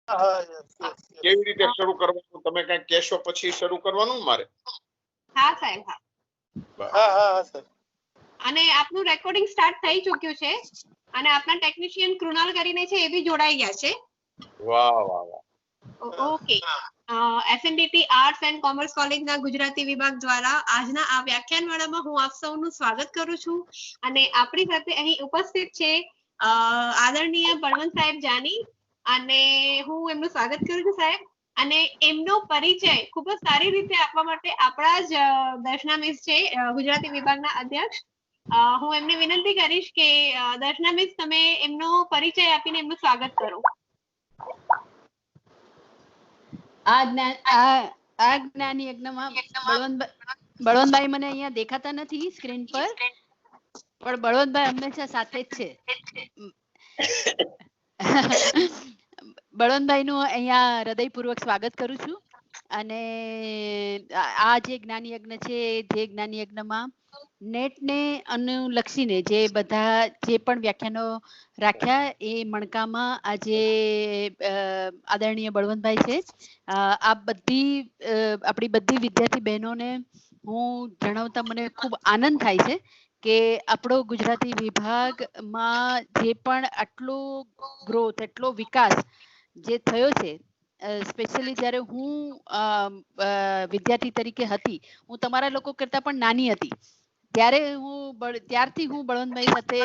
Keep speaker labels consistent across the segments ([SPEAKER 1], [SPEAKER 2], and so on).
[SPEAKER 1] હા, yes, yes, yes.
[SPEAKER 2] કેવી રીતે શરૂ કરવાનું તમે કઈ કહેશો પછી શરૂ કરવાનું ને મારે?
[SPEAKER 3] હા સાહેબ, હા.
[SPEAKER 1] હા હા હા સર.
[SPEAKER 3] અને આપનું રેકોર્ડિંગ સ્ટાર્ટ થઈ ચૂક્યું છે અને આપના ટેકનિશિયન કૃણાલ કરીને છે એ બી જોડાઈ ગયા છે.
[SPEAKER 2] વાહ વાહ વાહ.
[SPEAKER 3] ઓકે. એસએનડીટી આર્ટ્સ એન્ડ કોમર્સ કોલેજના ગુજરાતી વિભાગ દ્વારા આજના આ વ્યાખ્યાનમાળામાં હું આપ સૌનું સ્વાગત કરું છું અને આપણી સાથે અહીં ઉપસ્થિત છે આદરણીય બળવંત સાહેબ જાની, અને હું એમનું સ્વાગત કરું છું સાહેબ. અને એમનો પરિચય ખૂબ જ સારી રીતે આપવા માટે આપણા જ દર્શના મિસ છે, ગુજરાતી વિભાગના અધ્યક્ષ. હું એમને વિનંતી કરીશ કે દર્શના મિસ તમે એમનો પરિચય આપીને એમનું સ્વાગત કરો.
[SPEAKER 4] આ જ્ઞાન યજ્ઞમાં બળવંતભાઈ મને અહીંયા દેખાતા નથી સ્ક્રીન પર, પણ બળવંતભાઈ હંમેશા સાથે જ છે. બળવંતભાઈ નું અહીંયા હૃદયપૂર્વક સ્વાગત કરું છું. અને આ જે જ્ઞાન યજ્ઞ છે, જે જ્ઞાન યજ્ઞમાં નેટ ને અનુલક્ષીને જે બધા જે પણ વ્યાખ્યાનો રાખ્યા એ મણકામાં આજે આદરણીય બળવંતભાઈ છે. આ બધી આપણી બધી વિદ્યાર્થી બહેનોને હું જણાવતા મને ખૂબ આનંદ થાય છે કે આપણો ગુજરાતી વિભાગમાં જે પણ આટલો ગ્રોથ, એટલો વિકાસ જે થયો છે, સ્પેશિયલી જ્યારે હું વિદ્યાર્થી તરીકે હતી, હું તમારા લોકો કરતા પણ નાની હતી, ત્યારથી હું બળવંતભાઈ સાથે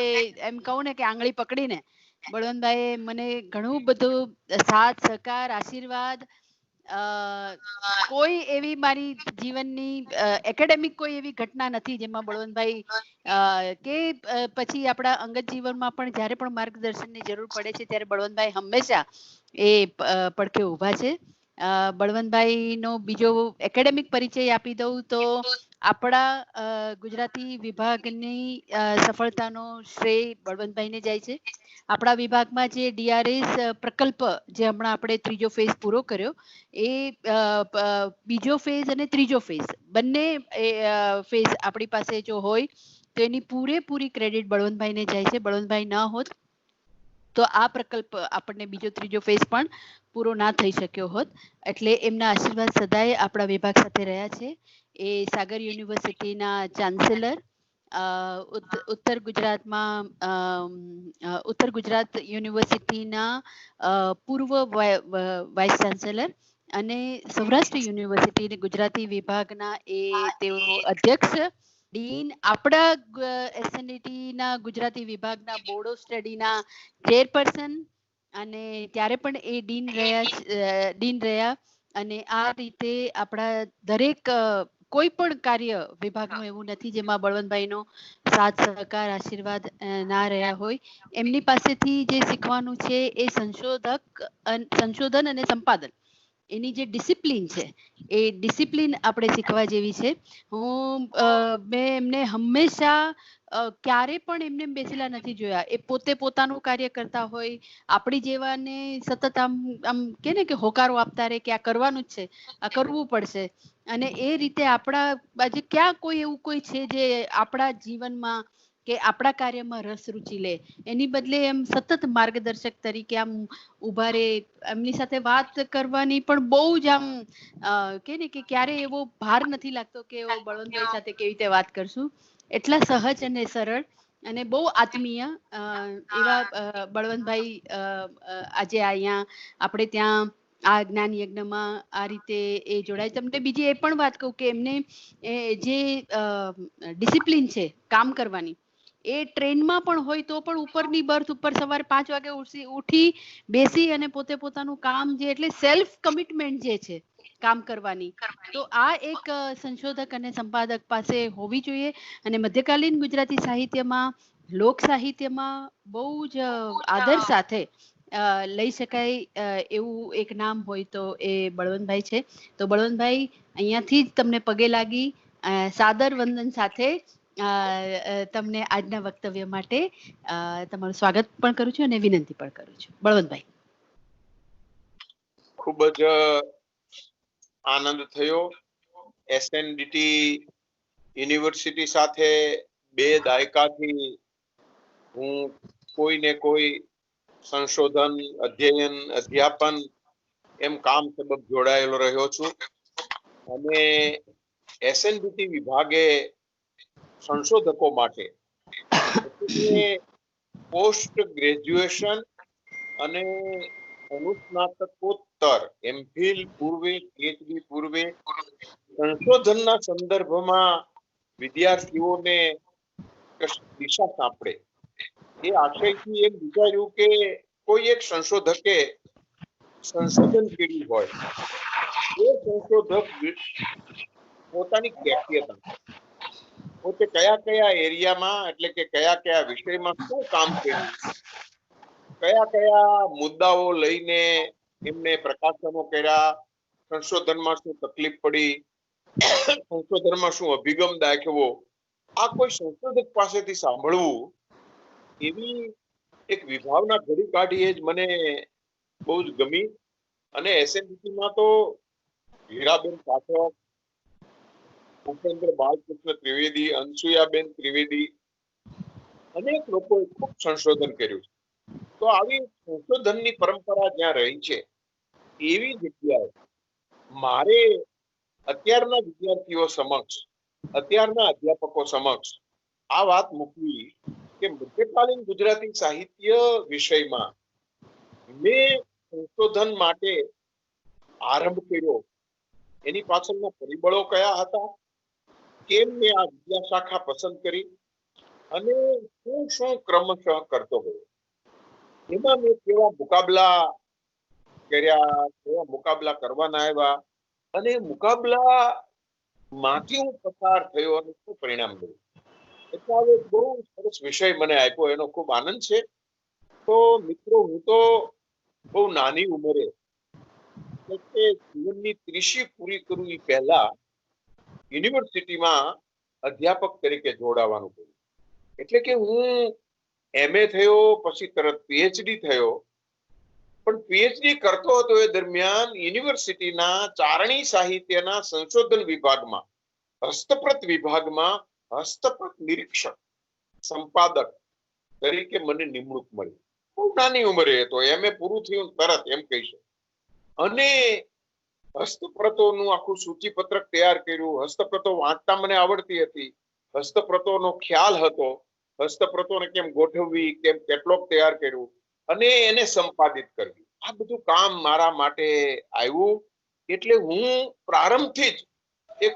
[SPEAKER 4] એમ કહું ને કે આંગળી પકડીને બળવંતભાઈએ મને ઘણું બધું સાથ સહકાર આશીર્વાદ, કોઈ એવી મારી જીવનની એકેડેમિક કોઈ એવી ઘટના નથી જેમાં બળવંતભાઈ કે પછી આપણા અંગત જીવનમાં પણ જ્યારે પણ માર્ગદર્શનની જરૂર પડે છે ત્યારે બળવંતભાઈ હંમેશા એ પડખે ઊભા છે. બળવંતભાઈનો બીજો એકેડેમિક પરિચય આપી દઉં તો આપણા ગુજરાતી વિભાગની સફળતાનો શ્રેય બળવંતભાઈને જાય છે. આપણા વિભાગમાં જે DRS પ્રકલ્પ જે હમણાં આપણે ત્રીજો ફેઝ પૂરો કર્યો, એ બીજો ફેઝ અને ત્રીજો ફેઝ બંને ફેઝ આપણી પાસે જો હોય તો એની પૂરેપૂરી ક્રેડિટ બળવંતભાઈને જાય છે. બળવંતભાઈ ન હોત તો આ પ્રકલ્પ આપણને બીજો ત્રીજો ફેઝ પણ પૂરો ના થઈ શક્યો હોત. એટલે એમના આશીર્વાદ સદાય આપણા વિભાગ સાથે રહ્યા છે. એ સાગર યુનિવર્સિટીના ચાન્સેલર, ઉત્તર ગુજરાત યુનિવર્સિટીના પૂર્વ વાઇસ ચાન્સેલર અને સૌરાષ્ટ્ર યુનિવર્સિટી ગુજરાતી વિભાગના તેઓ અધ્યક્ષ, ડીન, આપણા એસએનડીટી ના ગુજરાતી વિભાગના બોર્ડ ઓફ સ્ટડીના ચેરપર્સન, અને ત્યારે પણ એ ડીન રહ્યા. અને આ રીતે આપણા દરેક કોઈ પણ કાર્ય વિભાગનું એવું નથી જેમાં બળવંતભાઈનો સાથ સહકાર આશીર્વાદ ના રહ્યા હોય. એમની પાસેથી જે શીખવાનું છે એ સંશોધન અને સંપાદન, એની જે ડિસિપ્લિન છે એ ડિસિપ્લિન આપણે શીખવા જેવી છે. મેં એમને હંમેશા ક્યારે પણ એમને બેસેલા નથી જોયા. એ પોતે પોતાનું કાર્ય કરતા હોય, આપણી જેવાને સતત આમ કે ને કે હોકારો આપતા રહે કે આ કરવાનું જ છે, આ કરવું પડશે. અને એ રીતે આપણા બાજુ ક્યાં કોઈ એવું કોઈ છે જે આપણા જીવનમાં કે આપણા કાર્યમાં રસ રુચિ લે, એની બદલે એમ સતત માર્ગદર્શક તરીકે આમ ઉભા રહે. એમની સાથે વાત કરવાની પણ બહુ જ આમ કે ને કે ક્યારે એવો ભાર નથી લાગતો કે બળવંતભાઈ સાથે કેવી રીતે વાત કરશું. એટલા સહજ અને સરળ અને બહુ આત્મીય એવા બળવંતભાઈ આજે અહીંયા આપણે ત્યાં આ જ્ઞાન યજ્ઞમાં આ રીતે એ જોડાય. તમને બીજી એ પણ વાત કહું કે એમને જે ડિસિપ્લિન છે કામ કરવાની, એ ટ્રેનમાં પણ હોય તો પણ ઉપરની બર્થ ઉપર સવારે 5 વાગે ઉઠી બેસી અને પોતે પોતાનું કામ, જે એટલે સેલ્ફ કમિટમેન્ટ જે છે કામ કરવાની, તો આ એક સંશોધક અને સંપાદક પાસે હોવી જોઈએ. અને મધ્યકાલીન ગુજરાતી સાહિત્યમાં, લોક સાહિત્યમાં બહુ જ આદર સાથે લઈ શકાય એવું એક નામ હોય તો એ બળવંતભાઈ છે. તો બળવંતભાઈ, અહીંયાથી જ તમને પગે લાગી સાદર વંદન સાથે તમને આજના વક્તવ્ય માટે તમારું સ્વાગત પણ કરું છું અને વિનંતી પણ કરું છું. બળવંતભાઈ.
[SPEAKER 2] ખૂબ જ આનંદ થયો. એસએનડીટી યુનિવર્સિટી સાથે 2 દાયકાથી હું કોઈ ને કોઈ સંશોધન, અધ્યયન, અધ્યાપન એમ કામ સબબ જોડાયેલો રહ્યો છું અને એસએનડીટી વિભાગે સંશોધકો માટે પોસ્ટ ગ્રેજ્યુએશન અને અનુસ્નાતકોત્તર એમફિલ પૂર્વે પીએચડી પૂર્વે સંશોધનના સંદર્ભમાં વિદ્યાર્થીઓને દિશા સાંપડે એ આશયથી એમ વિચાર્યું કે કોઈ એક સંશોધકે સંશોધન કર્યું હોય એ સંશોધક પોતાની કેફિયત પોતે કયા કયા એરિયામાં એટલે કે કયા કયા વિષયમાં શું કામ કર્યું, કયા કયા મુદ્દાઓ લઈને એમને પ્રકાશનો કર્યા, સંશોધનમાં શું તકલીફ પડી, સંશોધનમાં શું અભિગમ દાખવો, આ કોઈ સંશોધક પાસેથી સાંભળવું એવી એક વિભાવના ઘડી કાઢી જ મને બહુ જ ગમી. અને એસએનડીટીમાં તો હીરાબેન પાઠક, ભૂપેન્દ્ર બાલકૃષ્ણ ત્રિવેદી, અનસુયાબેન ત્રિવેદી અનેક લોકોએ ખૂબ સંશોધન કર્યું છે. તો આવી સંશોધનની પરંપરા જ્યાં રહી છે એવી જગ્યાએ મારે અત્યારના વિદ્યાર્થીઓ સમક્ષ, અત્યારના અધ્યાપકો સમક્ષ આ વાત મૂકવી કે મધ્યકાલીન ગુજરાતી સાહિત્ય વિષયમાં મેં સંશોધન માટે આરંભ કર્યો, એની પાછળના પરિબળો કયા હતા, કેમ મેં આ વિદ્યાશાખા પસંદ કરી અને શું શું ક્રમશઃ કરતો ગયો, એમાં મેં કેવા મુકાબલા કર્યા, કેવા મુકાબલા કરવાના આવ્યા અને મુકાબલા માંથી હું પસાર થયો અને શું પરિણામ મળ્યું. એટલે હવે બહુ સરસ વિષય મને આપ્યો, એનો ખૂબ આનંદ છે. તો મિત્રો, હું તો બહુ નાની ઉંમરે જીવનની 30 પૂરી કરવી પહેલા યુનિવર્સિટીમાં અધ્યાપક તરીકે જોડાવાનું કર્યું. એટલે કે હું એમએ થયો, પછી તરત પીએચડી થયો. પણ પીએચડી કરતો હતો એ દરમિયાન યુનિવર્સિટીના ચારણી સાહિત્યના સંશોધન વિભાગમાં, હસ્તપ્રત વિભાગમાં હસ્તપ્રત નિરીક્ષક સંપાદક તરીકે મને નિમણૂક મળી. બહુ નાની ઉંમરે હતો, એમએ પૂરું થયું તરત એમ કહી શકો. અને હસ્તપ્રતોનું આખું સૂચિપત્રક તૈયાર કર્યું. હસ્તપ્રતો વાંચતા મને આવડતી હતી, હસ્તપ્રતોનો ખ્યાલ હતો, હસ્તપ્રતોને કેમ ગોઠવવી, કેમ કેટલોગ તૈયાર કર્યું અને એને સંપાદિત કરવી. આ બધું કામ મારા માટે આવ્યું. એટલે હું પ્રારંભથી જ એક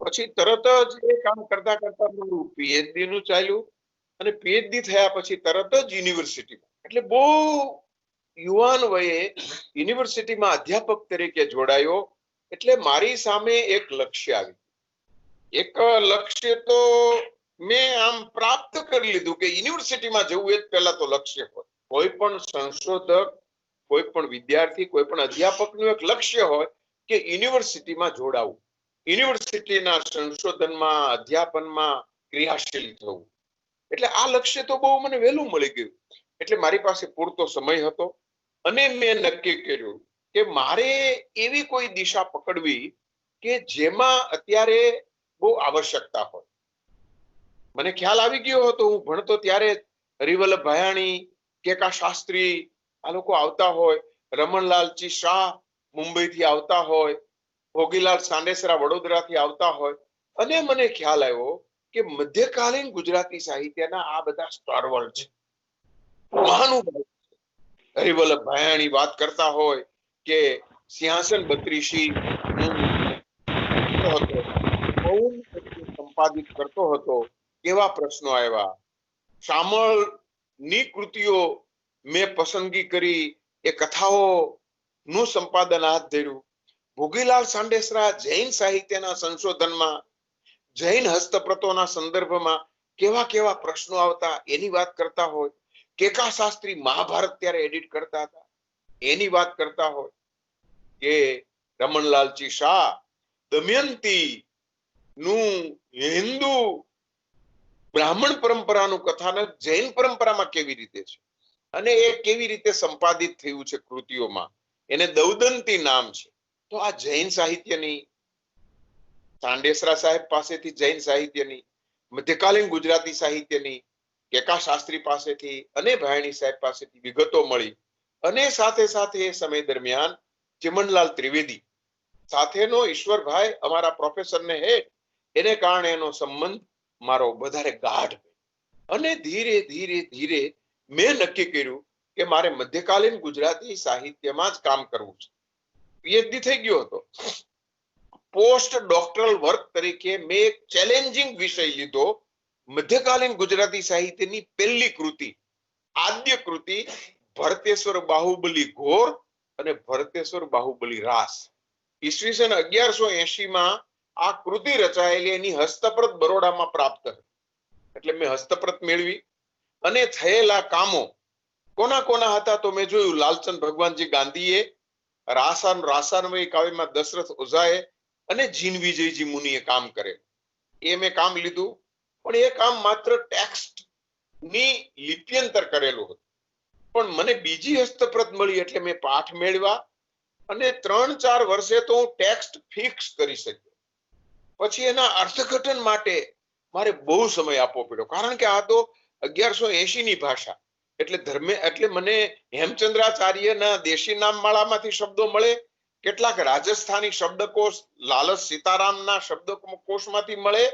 [SPEAKER 2] પછી તરત જ એ કામ કરતા કરતા મારું પીએચડી નું ચાલ્યું અને પીએચડી થયા પછી તરત જ યુનિવર્સિટીમાં, એટલે બહુ યુવાન વયે યુનિવર્સિટીમાં અધ્યાપક તરીકે જોડાયો. એટલે મારી સામે એક લક્ષ્ય આવ્યું. એક લક્ષ્ય તો મેં આમ પ્રાપ્ત કરી લીધું કે યુનિવર્સિટીમાં જવું એ જ પહેલા તો લક્ષ્ય હોય. કોઈ પણ સંશોધક, કોઈ પણ વિદ્યાર્થી, કોઈ પણ અધ્યાપકનું એક લક્ષ્ય હોય કે યુનિવર્સિટીમાં જોડાવું, યુનિવર્સિટીના સંશોધનમાં, અધ્યાપનમાં ક્રિયાશીલ થવું. એટલે આ લક્ષ્ય તો બહુ મને વહેલું મળી ગયું. એટલે મારી પાસે પૂરતો સમય હતો અને મેં નક્કી કર્યું કે મારે એવી કોઈ દિશા પકડવી કે જેમાં અત્યારે બહુ આવશ્યકતા હોય. મને ખ્યાલ આવી ગયો હતો, હું ભણતો ત્યારે હરિવલ્લભ ભાયાણી, કેકા શાસ્ત્રી આ લોકો આવતા હોય, રમણલાલજી શાહ મુંબઈથી આવતા હોય, ભોગીલાલ સાંડેસરા વડોદરાથી આવતા હોય. અને મને ખ્યાલ આવ્યો કે મધ્યકાલીન ગુજરાતી સાહિત્યના આ બધા સ્ટારવર્ડ છે, મહાનુભાવ. હરિવલ્લભ ભાયાણી વાત કરતા હોય કે સિંહાસન બત્રીસી સંપાદિત કરતો હતો, કેવા પ્રશ્નો આવ્યા. શામળ ની કૃતિઓ મેં પસંદગી કરી, એ કથાઓ નું સંપાદન હાથ ધર્યું. ભોગીલાલ સાંડેસરા જૈન સાહિત્યના સંશોધનમાં, જૈન હસ્તપ્રતોના સંદર્ભમાં કેવા કેવા પ્રશ્નો આવતા એની વાત કરતા હોય. કેકા શાસ્ત્રી મહાભારત ત્યારે એડિટ કરતા હતા, એની વાત કરતા હોય. કે રમણલાલજી શાહ દમયંતી નું હિન્દુ બ્રાહ્મણ પરંપરાનું કથાનક જૈન પરંપરામાં કેવી રીતે છે અને એ કેવી રીતે સંપાદિત થયું છે કૃતિઓમાં, એને દૌદંતી નામ છે. તો આ જૈન સાહિત્યની ચાંડેસરા સાહેબ પાસેથી જૈન સાહિત્યની, મધ્યકાલીન ગુજરાતી સાહિત્યની, કેકા શાસ્ત્રી પાસેથી અને ભાયણી સાહેબ પાસેથી વિગતો મળી. અને સાથે સાથે એ સમય દરમિયાન ચિમનલાલ ત્રિવેદી સાથેનો ઈશ્વરભાઈ અમારા પ્રોફેસરને હેઠ, એને કારણે એનો સંબંધ મારો વધારે ગાઢ. અને ધીરે ધીરે ધીરે મેં નક્કી કર્યું કે મારે મધ્યકાલીન ગુજરાતી સાહિત્યમાં જ કામ કરવું છે. પીએચડી થઈ ગયો હતો. પોસ્ટ ડોક્ટરલ વર્ક તરીકે મેં એક ચેલેન્જિંગ વિષય લીધો, મધ્યકાલીન ગુજરાતી સાહિત્યની પહેલી કૃતિ, આદ્ય કૃતિ ભરતેશ્વર બાહુબલી ઘોર અને ભરતેશ્વર બાહુબલી રાસ. ઈસવીસન 1180 આ કૃતિ રચાયેલી, એની હસ્તપ્રત બરોડામાં પ્રાપ્ત હતી. એટલે મેં હસ્તપ્રત મેળવી અને થયેલા કામો કોના કોના હતા તો મેં જોયું. લાલચંદ ભગવાનજી ગાંધીએ, રાસાનવય કાવ્યમાં દશરથ ઓઝાએ અને જીન વિજયજી મુનિએ કામ કરે. એ મેં કામ લીધું, પણ એ કામ માત્ર ટેક્સ્ટ ની લિપ્યંતર કરેલું હતું. પણ મને બીજી હસ્તપ્રત મળી એટલે મેં પાઠ મેળવ્યા અને 3-4 વર્ષે તો હું ટેક્સ્ટ ફિક્સ કરી શક્યો. પછી એના અર્થઘટન માટે મારે બહુ સમય આપવો પડ્યો, કારણ કે આ તો 1180 ની ભાષા. એટલે મને હેમચંદ્રાચાર્યના દેશી નામમાળામાંથી શબ્દો મળે, કેટલાક રાજસ્થાની શબ્દકોશ લાલચ સીતારામના શબ્દકોશમાંથી મળે,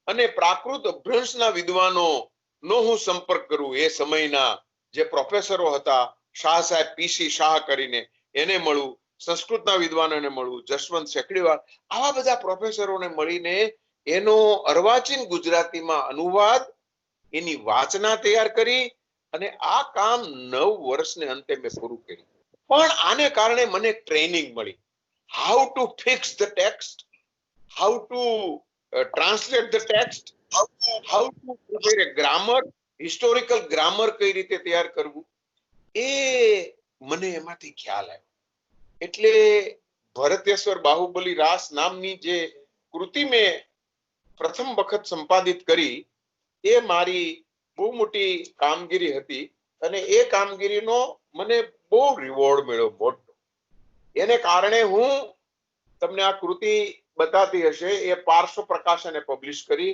[SPEAKER 2] અને પ્રાકૃત અભ્રંશના વિદ્વાનો નો હું સંપર્ક કરું. એ સમયના જે પ્રોફેસરો હતા, શાહ સાહેબ પીસી શાહ કરીને, એને મળું, સંસ્કૃતના વિદ્વાનોને મળું, જસવંત સેકડીવાલ, આવા બધા પ્રોફેસરોને મળીને એનો અર્વાચીન ગુજરાતીમાં અનુવાદ, એની વાચના તૈયાર કરી અને આ કામ 9 વર્ષને અંતે મેં પૂરું કર્યું. પણ આને કારણે મને ટ્રેનિંગ મળી. How to fix the text, how to translate the text, how to prepare grammar, historical grammar કઈ રીતે તૈયાર કરવું, એ મને એમાંથી ખ્યાલ આવ્યો. એટલે ભરતેશ્વર બાહુબલી રાસ નામની જે કૃતિ મેં પ્રથમ વખત સંપાદિત કરી, એ મારી બહુ મોટી કામગીરી હતી અને એ કામગીરીનો મને બહુ રિવોર્ડ મળ્યો મોટો. એને કારણે હું તમને આ કૃતિ બતાતી હશે, એ પાર્શ્વ પ્રકાશને પબ્લિશ કરી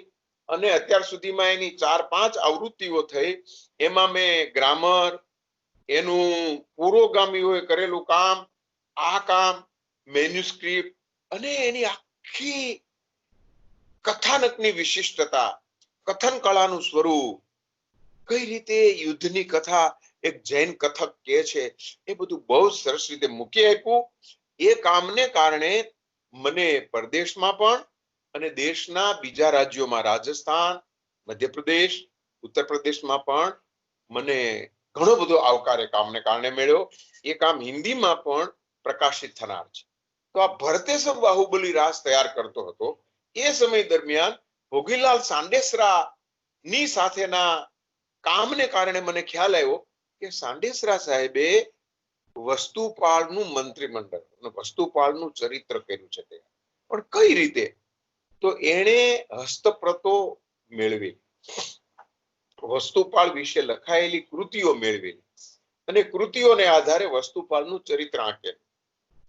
[SPEAKER 2] અને અત્યાર સુધીમાં એની 4-5 આવૃત્તિઓ થઈ. એમાં મેં ગ્રામર, એનું પૂર્વગામીઓએ કરેલું કામ, આ કામ, મેન્યુસ્ક્રિપ્ટ અને એની આખી કથાનકની વિશિષ્ટતા, કથન કળાનું સ્વરૂપ, કઈ રીતે યુદ્ધની કથા એક જૈન કથક કે છે, એ બધું બહુ સરસ રીતે મૂકી આપ્યું. એ કામને કારણે મને પરદેશમાં પણ અને દેશના બીજા રાજ્યોમાં, રાજસ્થાન, મધ્યપ્રદેશ, ઉત્તર પ્રદેશમાં પણ મને ઘણો બધો આવકાર એ કામને કારણે મળ્યો. એ કામ હિન્દીમાં પણ પ્રકાશિત થનાર છે. તો આ ભરતેશ્વર બાહુબલી રાસ તૈયાર કરતો હતો એ સમય દરમિયાન ભોગીલાલ સાંડેસરા ની સાથેના કામને કારણે મને ખ્યાલ આવ્યો કે સાંડેસરા સાહેબે વસ્તુપાળનું મંત્રીમંડળ અને વસ્તુપાળનું ચરિત્ર કર્યું છે. પણ કઈ રીતે? તો એણે હસ્તપ્રતો મેળવી, વસ્તુપાળ વિશે લખાયેલી કૃતિઓ મેળવેલી અને કૃતિઓને આધારે વસ્તુપાળનું ચરિત્ર આંકેલું.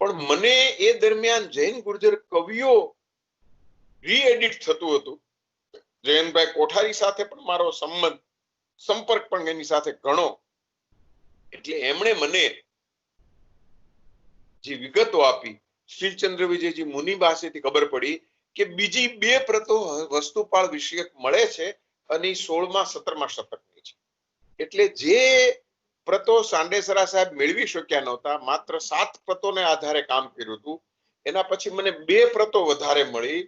[SPEAKER 2] પણ મને એ દરમિયાન જૈન ગુર્જર કવિઓ રીએડિટ થતું હતું. જયંતભાઈ કોઠારી સાથે પણ મારો સંપર્ક પણ એની સાથે ઘણો. એટલે એમણે મને જે વિગતો આપી, શ્રીચંદ્ર વિજયજી મુનિ પાસેથી ખબર પડી કે બીજી 2 પ્રતો વસ્તુપાળ વિષયક મળે છે અને 16મા 17મા શતકની છે. એટલે જે પ્રતો સાંડેસરા સાહેબ મેળવી શક્યા નહોતા, માત્ર 7 પ્રતોને આધારે કામ કર્યું હતું. એના પછી મને 2 પ્રતો વધારે મળી.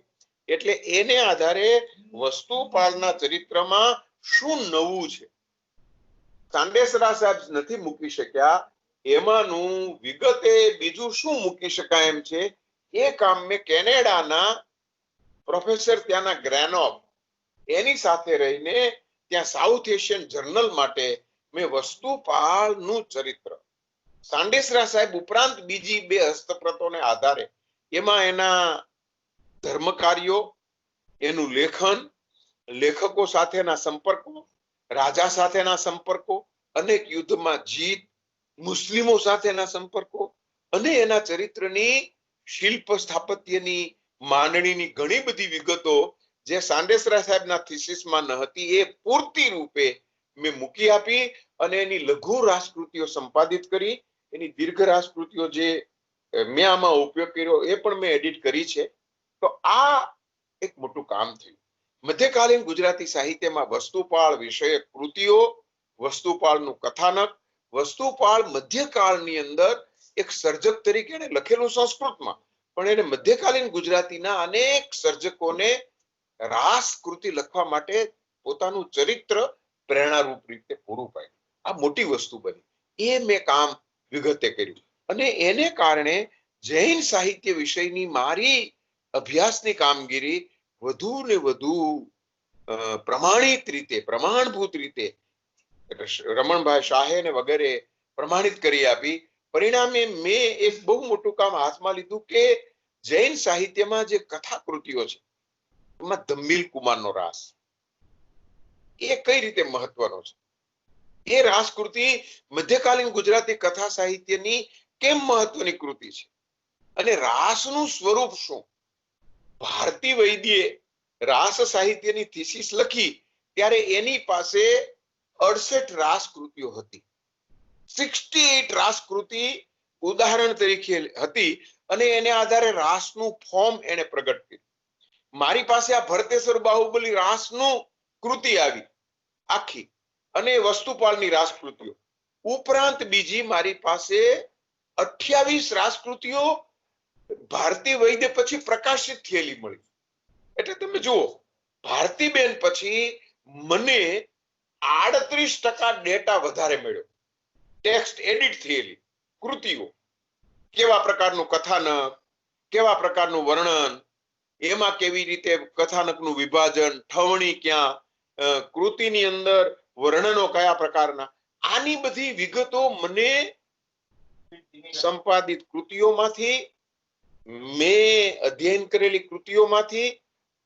[SPEAKER 2] એટલે એને આધારે વસ્તુપાળના ચરિત્રમાં શું નવું છે, સાંડેસરા સાહેબ નથી મૂકી શક્યા, એમાંનું વિગતે બીજું શું મૂકી શકાય એમ છે. એ કામ મેં કેનેડાના પ્રોફેસર ત્યાંના ગ્રેનોફ, એની સાથે રહીને ત્યાં સાઉથ એશિયન જર્નલ માટે મેં વસ્તુપાળનું ચરિત્ર, સાંડેસરા સાહેબ ઉપરાંત બીજી 2 હસ્તપ્રતોને આધારે એમાં એના ધર્મકાર્યો, એનું લેખન, લેખકો સાથેના સંપર્કો, રાજા સાથેના સંપર્કો, અનેક યુદ્ધમાં જીત, મુસ્લિમો સાથેના સંપર્કો અને એના ચરિત્રની શિલ્પ સ્થાપત્યની માંડણીની ઘણી બધી વિગતો જે સાંડેસરા સાહેબના થીસીસમાં ન હતી એ પૂર્તિ રૂપે મેં મૂકી આપી અને એની લઘુ રાસકૃતિઓ સંપાદિત કરી. એની દીર્ઘ રાસકૃતિઓ જે મેં આમાં ઉપયોગ કર્યો એ પણ મેં એડિટ કરી છે. તો આ એક મોટું કામ થયું. મધ્યકાલીન ગુજરાતી સાહિત્યમાં વસ્તુપાળ વિષયક કૃતિઓ, વસ્તુપાળનું કથાનક, વસ્તુપાળ મધ્યકાળની અંદર એક સર્જક તરીકે એને લખેલું સંસ્કૃતમાં, પણ એને મધ્યકાલીન ગુજરાતીના અનેક સર્જકોને રાસ કૃતિ લખવા માટે પોતાનું ચરિત્ર પ્રેરણારૂપ રીતે પૂરું પાડ્યું. આ મોટી વસ્તુ બની. એ મેં કામ વિગતે કર્યું અને એને કારણે જૈન સાહિત્ય વિષયની મારી અભ્યાસની કામગીરી વધુ ને વધુ પ્રમાણિત રીતે, પ્રમાણભૂત રીતે રમણભાઈ શાહે ને વગેરે પ્રમાણિત કરી આપી. પરિણામે મેં એક બહુ મોટું કામ હાથમાં લીધું કે જૈન સાહિત્યમાં જે કથાકૃતિઓ છે એમાં ધમ્મીલ કુમારનો રાસ એ કઈ રીતે મહત્વનો છે, એ રાસકૃતિ મધ્યકાલીન ગુજરાતી કથા સાહિત્યની કેમ મહત્વની કૃતિ છે અને રાસનું સ્વરૂપ શું. ભારતી વૈદ્યે રાસ સાહિત્યની થીસીસ લખી ત્યારે એની પાસે 68 રાસકૃતિઓ હતી. 68 રાસકૃતિ ઉદાહરણ તરીકે હતી અને એને આધારે રાસનું ફોર્મ એને પ્રગટ કર્યું. મારી પાસે આ ભરતેશ્વર બાહુબલી રાસનું કૃતિ આવી આખી અને વસ્તુપાળની રાસકૃતિઓ ઉપરાંત બીજી મારી પાસે 28 રાસકૃતિઓ ભારતી વૈદ્ય પછી પ્રકાશિત થયેલી મળી. એટલે તમે જુઓ, ભારતીબેન પછી મને 38% ડેટા વધારે મળ્યો. ટેક્સ્ટ એડિટ થયેલી કૃતિઓ, કેવા પ્રકારનું કથાનક, કેવા પ્રકારનું વર્ણન, એમાં કેવી રીતે કથાનકનું વિભાજન, ઠવણી ક્યાં, કૃતિની અંદર વર્ણનો કયા પ્રકારના, આની બધી વિગતો મને સંપાદિત કૃતિઓમાંથી, મેં અધ્યયન કરેલી કૃતિઓમાંથી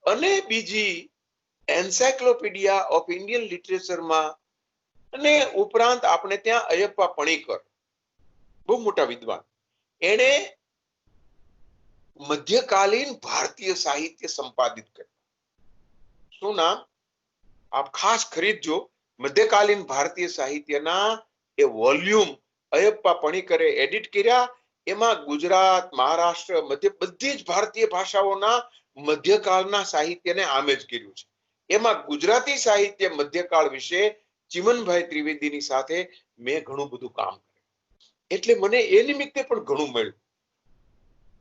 [SPEAKER 2] અને બીજી એન્સાયક્લોપીડિયા ઓફ ઇન્ડિયન લિટરેચરમાં અને ઉપરાંત આપણે ત્યાં અયપ્પા પણીકર બહુ મોટા વિદ્વાન, એણે મધ્યકાલીન ભારતીય સાહિત્ય સંપાદિત કર્યું. શું નામ? આપ ખાસ ખરીદજો. મધ્યકાલીન ભારતીય સાહિત્યના એ વોલ્યુમ અયપ્પા પણીકરે એડિટ કર્યા. એમાં ગુજરાત, મહારાષ્ટ્ર, મધ્ય બધી જ ભારતીય ભાષાઓના મધ્યકાળના સાહિત્યને આમેજ કર્યું છે. એમાં ગુજરાતી સાહિત્ય મધ્યકાળ વિશે ચિમનભાઈ ત્રિવેદીની સાથે મેં ઘણું બધું કામ કર્યું. એટલે મને એ નિમિત્તે પણ ઘણું મળ્યું.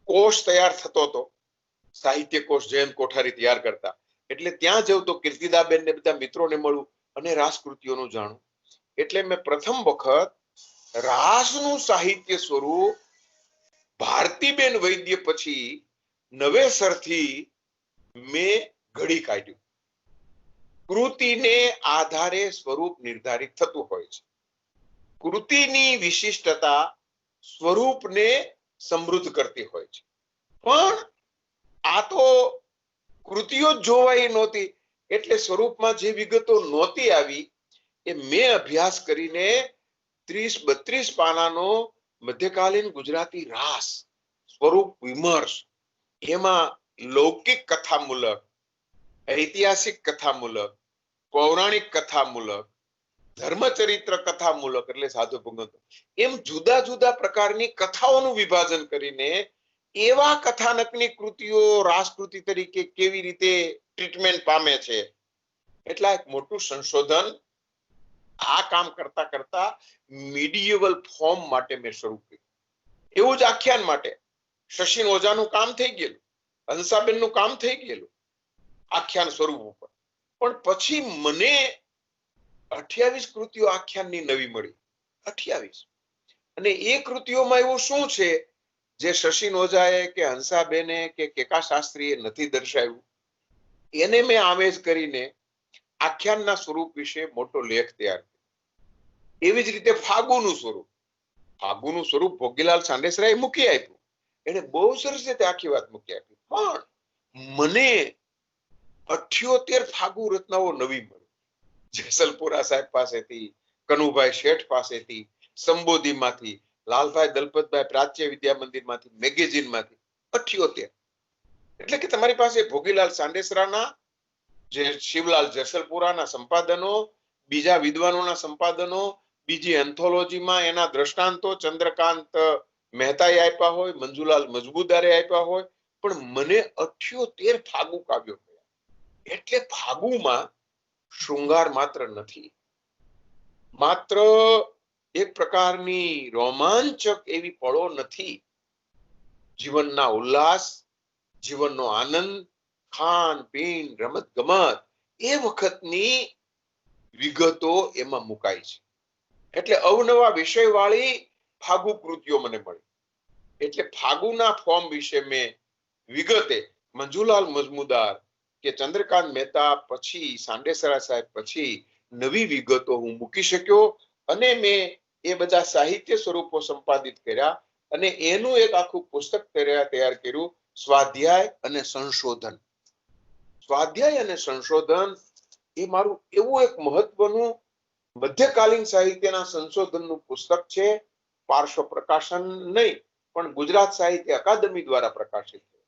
[SPEAKER 2] કોષ તૈયાર થતો હતો, સાહિત્ય કોષ જયંત કોઠારી તૈયાર કરતા, એટલે ત્યાં જવું તો કીર્તિદાબેન ને બધા મિત્રોને મળું અને રાસકૃતિઓનું જાણું. એટલે મેં પ્રથમ વખત રાસનું સાહિત્ય સ્વરૂપ ભારતીબેન વૈદ્ય પછી નવેસરથી મેં ઘડી કાઢ્યું. કૃતિને આધારે સ્વરૂપ નિર્ધારિત થતું હોય છે. કૃતિની વિશિષ્ટતા સ્વરૂપને સમૃદ્ધ કરતી હોય છે. પણ આ તો કૃતિઓ જ જોવાઈ નહોતી, એટલે સ્વરૂપમાં જે વિગતો નહોતી આવી એ મેં અભ્યાસ કરીને 30-32 પાનાનો મધ્યકાલીન ગુજરાતી રાસ સ્વરૂપ વિમર્શ, એમાં લૌકિક કથામૂલક, ઐતિહાસિક કથામૂલક, પૌરાણિક કથામૂલક, ધર્મચરિત્ર કથામૂલક એટલે સાધુ ભગવંતો, એમ જુદા જુદા પ્રકારની કથાઓનું વિભાજન કરીને એવા કથાનકની કૃતિઓ રાસકૃતિ તરીકે કેવી રીતે ટ્રીટમેન્ટ પામે છે, એટલા એક મોટું સંશોધન આ કામ કરતા કરતા મિડિયેવલ ફોર્મ માટે મેં શરૂ કર્યું. એવું જ આખ્યાન માટે શશીન ઓઝાનું કામ થઈ ગયેલું, હંસાબેનનું કામ થઈ ગયેલું આખ્યાન સ્વરૂપ ઉપર. પણ પછી મને 28 કૃતિઓ આખ્યાનની નવી મળી. 28. અને એ કૃતિઓમાં એવું શું છે જે શશીન ઓઝાએ કે હંસાબેને કે કેકા શાસ્ત્રીએ નથી દર્શાવ્યું, એને મેં આમેજ કરીને આખ્યાનના સ્વરૂપ વિશે મોટો લેખ તૈયાર કર્યો. એવી જ રીતે ફાગુનું સ્વરૂપ ભોગીલાલ સાંડેસરાએ મૂકી આપ્યું. એને બહુ સરસ રીતે આખી વાત મૂકી આપી. પણ મને 78 ફાગુ રચનાઓ નવી મળી. જેસલપુરા સાહેબ પાસેથી, કનુભાઈ શેઠ પાસેથી, સંબોધીમાંથી, લાલભાઈ દલપતભાઈ પ્રાચ્ય વિદ્યા મંદિરમાંથી, મેગેઝિનમાંથી 78. એટલે કે તમારી પાસે ભોગીલાલ સાંડેસરાના, જે શિવલાલ જસલપુરાના સંપાદનો, બીજા વિદ્વાનોના સંપાદનો, બીજી એન્થોલોજીમાં એના દ્રષ્ટાંતો ચંદ્રકાંત મહેતાએ આપ્યા હોય, મંજુલાલ મજબૂદારે આપ્યા હોય, પણ મને 78 ફાગુ કાવ્યો મળ્યા. એટલે ફાગુમાં શૃંગાર માત્ર નથી, માત્ર એક પ્રકારની રોમાંચક એવી પળો નથી, જીવનના ઉલ્લાસ, જીવનનો આનંદ, ખાન પીન, રમત ગમત, એ વખતની વિગતો એમાં મુકાય છે. એટલે અવનવા વિષયવાળી ફાગુ કૃતિઓ મને મળી. એટલે ફાગુના ફોર્મ વિશે મેં વિગતે મંજુલાલ મજમુદાર કે ચંદ્રકાંત મહેતા પછી, સાંડેસરા સાહેબ પછી નવી વિગતો હું મૂકી શક્યો, અને મેં એ બધા સાહિત્ય સ્વરૂપો સંપાદિત કર્યા, અને એનું એક આખું પુસ્તક તૈયાર કર્યું, સ્વાધ્યાય અને સંશોધન. સ્વાધ્યાય અને સંશોધન એ મારું એવું એક મહત્વનું મધ્યકાલીન સાહિત્યના સંશોધનનું પુસ્તક છે. પાર્શ્વ પ્રકાશન નહીં, પણ ગુજરાત સાહિત્ય અકાદમી દ્વારા પ્રકાશિત છે.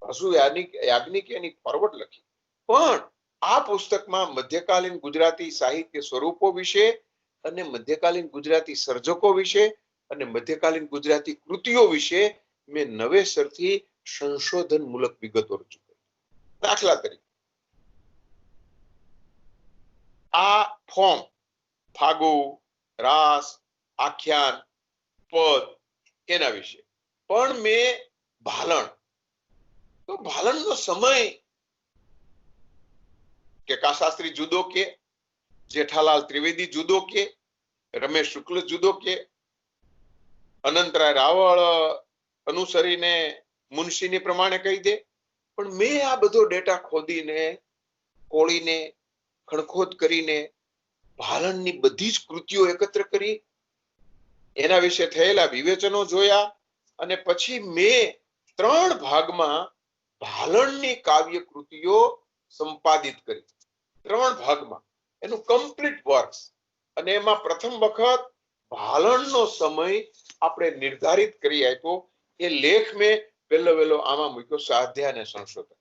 [SPEAKER 2] હસુ યાજ્ઞિકે એની ફોરવર્ડ લખી. પણ આ પુસ્તકમાં મધ્યકાલીન ગુજરાતી સાહિત્ય સ્વરૂપો વિશે, અને મધ્યકાલીન ગુજરાતી સર્જકો વિશે, અને મધ્યકાલીન ગુજરાતી કૃતિઓ વિશે મેં નવેસરથી સંશોધનમૂલક વિગતો રજૂ કરી. દાખલા તરીકે આ ફોર્મ ફાગુ, રાસ, આખ્યાન, પદ એના વિશે, પણ મેં ભાલણ, તો ભાલણનો સમય કે કાશાસ્ત્રી જુદો કે, જેઠાલાલ ત્રિવેદી જુદો કે, રમેશ શુક્લ જુદો કે, અનંતરાય રાવળ અનુસરીને મુનશીની પ્રમાણે કહી દે, પણ મેં આ બધો ડેટા ખોદીને, કોળીને, ખણખોદ કરીને ભાલણની બધી જ કૃતિઓ એકત્ર કરી, એના વિશે થયેલા વિવેચનો જોયા, અને પછી મેં 3 ભાગમાં ભાલણની કાવ્ય કૃતિઓ સંપાદિત કરી. 3 ભાગમાં એનું કમ્પ્લીટ વર્ક્સ. અને એમાં પ્રથમ વખત ભાલણનો સમય આપણે નિર્ધારિત કરી આપ્યો. એ લેખ મેં વહેલો આમાં મૂક્યો, સ્વાધ્યાય અને સંશોધન.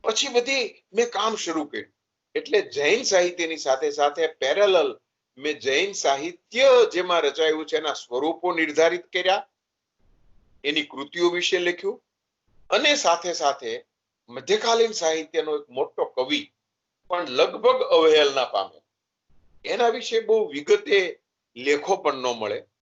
[SPEAKER 2] પછી બધી મેં કામ શરૂ કર્યું. એટલે જૈન સાહિત્યની સાથે સાથે પેરેલલ મેં જૈન સાહિત્ય જેમાં રચાયું છે એના સ્વરૂપો નિર્ધારિત કર્યા, એની કૃતિઓ વિશે લખ્યું, અને સાથે સાથે મધ્યકાલીન સાહિત્યનો એક મોટો કવિ પણ લગભગ અવહેલના પામે, એના વિશે બહુ વિગતે લેખો પણ ન મળે,